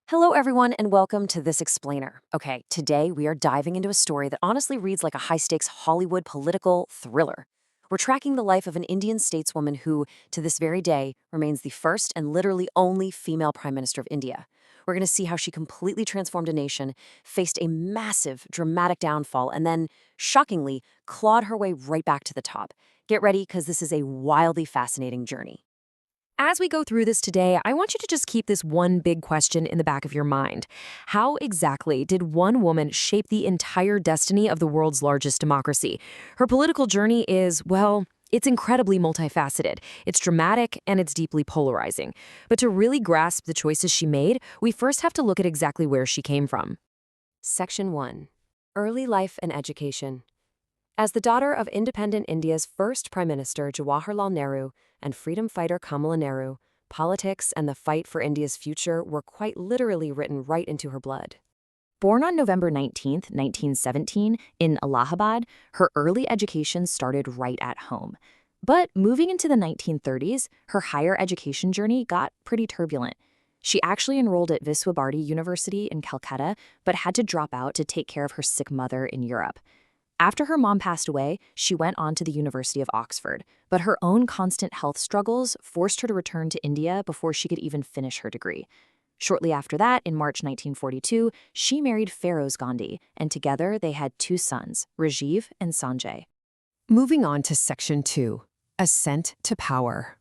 Hello, everyone, and welcome to This Explainer. Okay, today we are diving into a story that honestly reads like a high stakes Hollywood political thriller. We're tracking the life of an Indian stateswoman who, to this very day, remains the first and literally only female Prime Minister of India. We're going to see how she completely transformed a nation, faced a massive, dramatic downfall, and then, shockingly, clawed her way right back to the top. Get ready, because this is a wildly fascinating journey. As we go through this today, I want you to just keep this one big question in the back of your mind. How exactly did one woman shape the entire destiny of the world's largest democracy? Her political journey is, well, it's incredibly multifaceted. It's dramatic and it's deeply polarizing. But to really grasp the choices she made, we first have to look at exactly where she came from. Section 1. Early Life and Education. As the daughter of independent India's first Prime Minister Jawaharlal Nehru and freedom fighter Kamala Nehru, politics and the fight for India's future were quite literally written right into her blood. Born on November 19, 1917, in Allahabad, her early education started right at home. But moving into the 1930s, her higher education journey got pretty turbulent. She actually enrolled at Viswa Bharati University in Calcutta, but had to drop out to take care of her sick mother in Europe. After her mom passed away, she went on to the University of Oxford, but her own constant health struggles forced her to return to India before she could even finish her degree. Shortly after that, in March 1942, she married Feroz Gandhi, and together they had two sons, Rajiv and Sanjay. Moving on to Section 2, Ascent to Power.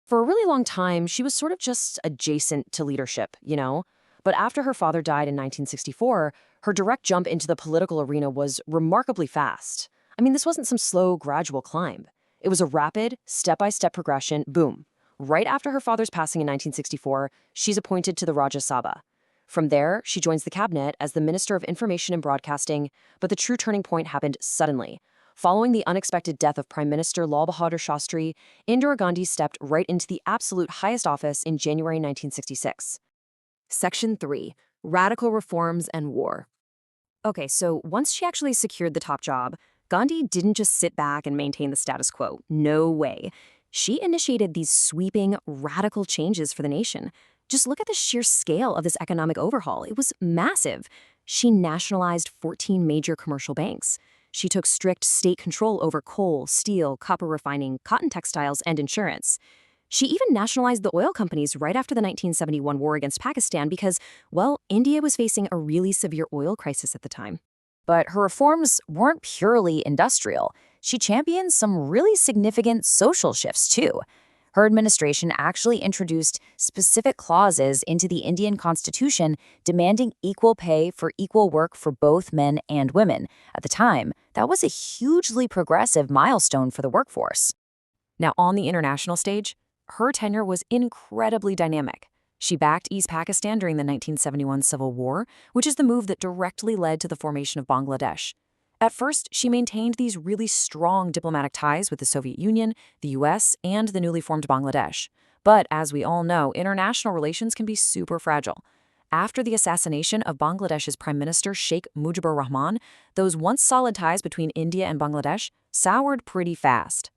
For a really long time, she was sort of just adjacent to leadership, But after her father died in 1964, her direct jump into the political arena was remarkably fast. I mean, this wasn't some slow, gradual climb. It was a rapid, step-by-step progression, boom. Right after her father's passing in 1964, she's appointed to the Rajya Sabha. From there, she joins the cabinet as the Minister of Information and Broadcasting, but the true turning point happened suddenly. Following the unexpected death of Prime Minister Lal Bahadur Shastri, Indira Gandhi stepped right into the absolute highest office in January 1966. Section 3. Radical Reforms and War. Okay, so once she actually secured the top job, Gandhi didn't just sit back and maintain the status quo. No way. She initiated these sweeping, radical changes for the nation. Just look at the sheer scale of this economic overhaul. It was massive. She nationalized 14 major commercial banks. She took strict state control over coal, steel, copper refining, cotton textiles, and insurance. She even nationalized the oil companies right after the 1971 war against Pakistan because, well, India was facing a really severe oil crisis at the time. But her reforms weren't purely industrial. She championed some really significant social shifts, too. Her administration actually introduced specific clauses into the Indian Constitution demanding equal pay for equal work for both men and women. At the time, that was a hugely progressive milestone for the workforce. Now, on the international stage, her tenure was incredibly dynamic. She backed East Pakistan during the 1971 Civil War, which is the move that directly led to the formation of Bangladesh. At first, she maintained these really strong diplomatic ties with the Soviet Union, the US, and the newly formed Bangladesh. But as we all know, international relations can be super fragile. After the assassination of Bangladesh's Prime Minister Sheikh Mujibur Rahman, those once solid ties between India and Bangladesh soured pretty fast.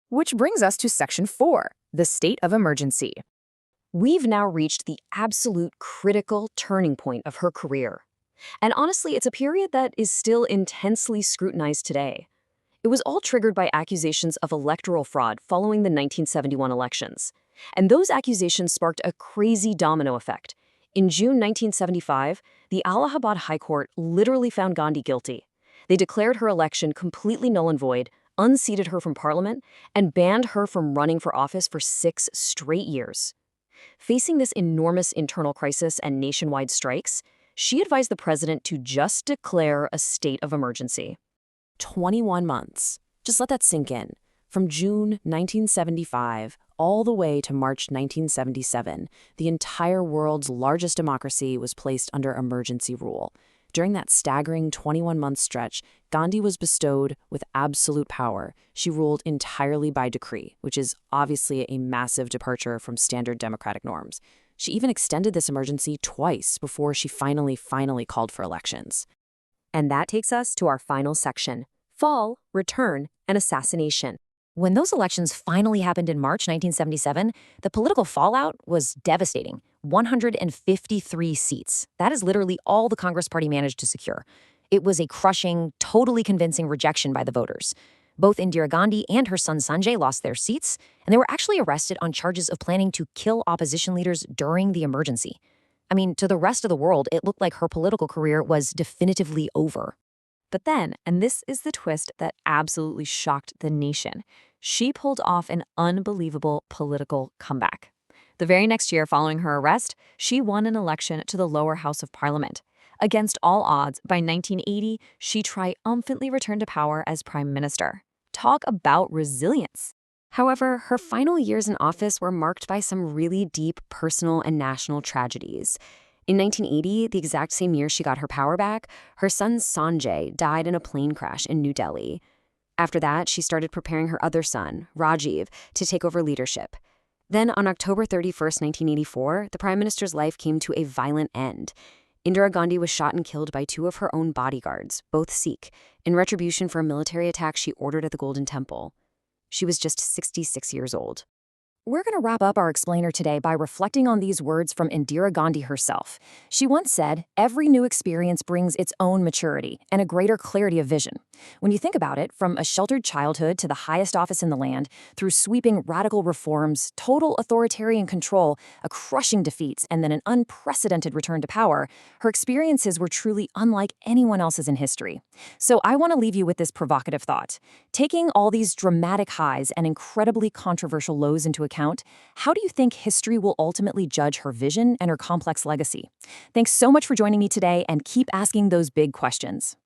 Which brings us to Section 4, the state of emergency. We've now reached the absolute critical turning point of her career. And honestly, it's a period that is still intensely scrutinized today. It was all triggered by accusations of electoral fraud following the 1971 elections. And those accusations sparked a crazy domino effect. In June 1975, the Allahabad High Court literally found Gandhi guilty. They declared her election completely null and void, unseated her from parliament, and banned her from running for office for 6 straight years. Facing this enormous internal crisis and nationwide strikes, she advised the president to just declare a state of emergency. 21 months. Just let that sink in. From June 1975 all the way to March 1977, the entire world's largest democracy was placed under emergency rule. During that staggering 21-month stretch, Gandhi was bestowed with absolute power. She ruled entirely by decree, which is obviously a massive departure from standard democratic norms. She even extended this emergency twice before she finally called for elections. And that takes us to our final section: fall, return, and assassination. When those elections finally happened in March 1977, the political fallout was devastating. 153 seats. That is literally all the Congress Party managed to secure. It was a crushing, totally convincing rejection by the voters. Both Indira Gandhi and her son Sanjay lost their seats, and they were actually arrested on charges of planning to kill opposition leaders during the emergency. I mean, to the rest of the world, it looked like her political career was definitively over. But then, and this is the twist that absolutely shocked the nation, she pulled off an unbelievable political comeback. The very next year following her arrest, she won an election to the lower house of parliament. Against all odds, by 1980, she triumphantly returned to power as prime minister. Talk about resilience. However, her final years in office were marked by some really deep personal and national tragedies. In 1980, the exact same year she got her power back, her son Sanjay died in a plane crash in New Delhi. After that, she started preparing her other son, Rajiv, to take over leadership. Then, on October 31st, 1984, the prime minister's life came to a violent end. Indira Gandhi was shot and killed by two of her own bodyguards, both Sikh, in retribution for a military attack she ordered at the Golden Temple. She was just 66 years old. We're going to wrap up our explainer today by reflecting on these words from Indira Gandhi herself. She once said, "Every new experience brings its own maturity and a greater clarity of vision." When you think about it, from a sheltered childhood to the highest office in the land, through sweeping radical reforms, total authoritarian control, a crushing defeats, and then an unprecedented return to power, her experiences were truly unlike anyone else's in history. So I want to leave you with this provocative thought. Taking all these dramatic highs and incredibly controversial lows into account, how do you think history will ultimately judge her vision and her complex legacy? Thanks so much for joining me today, and keep asking those big questions.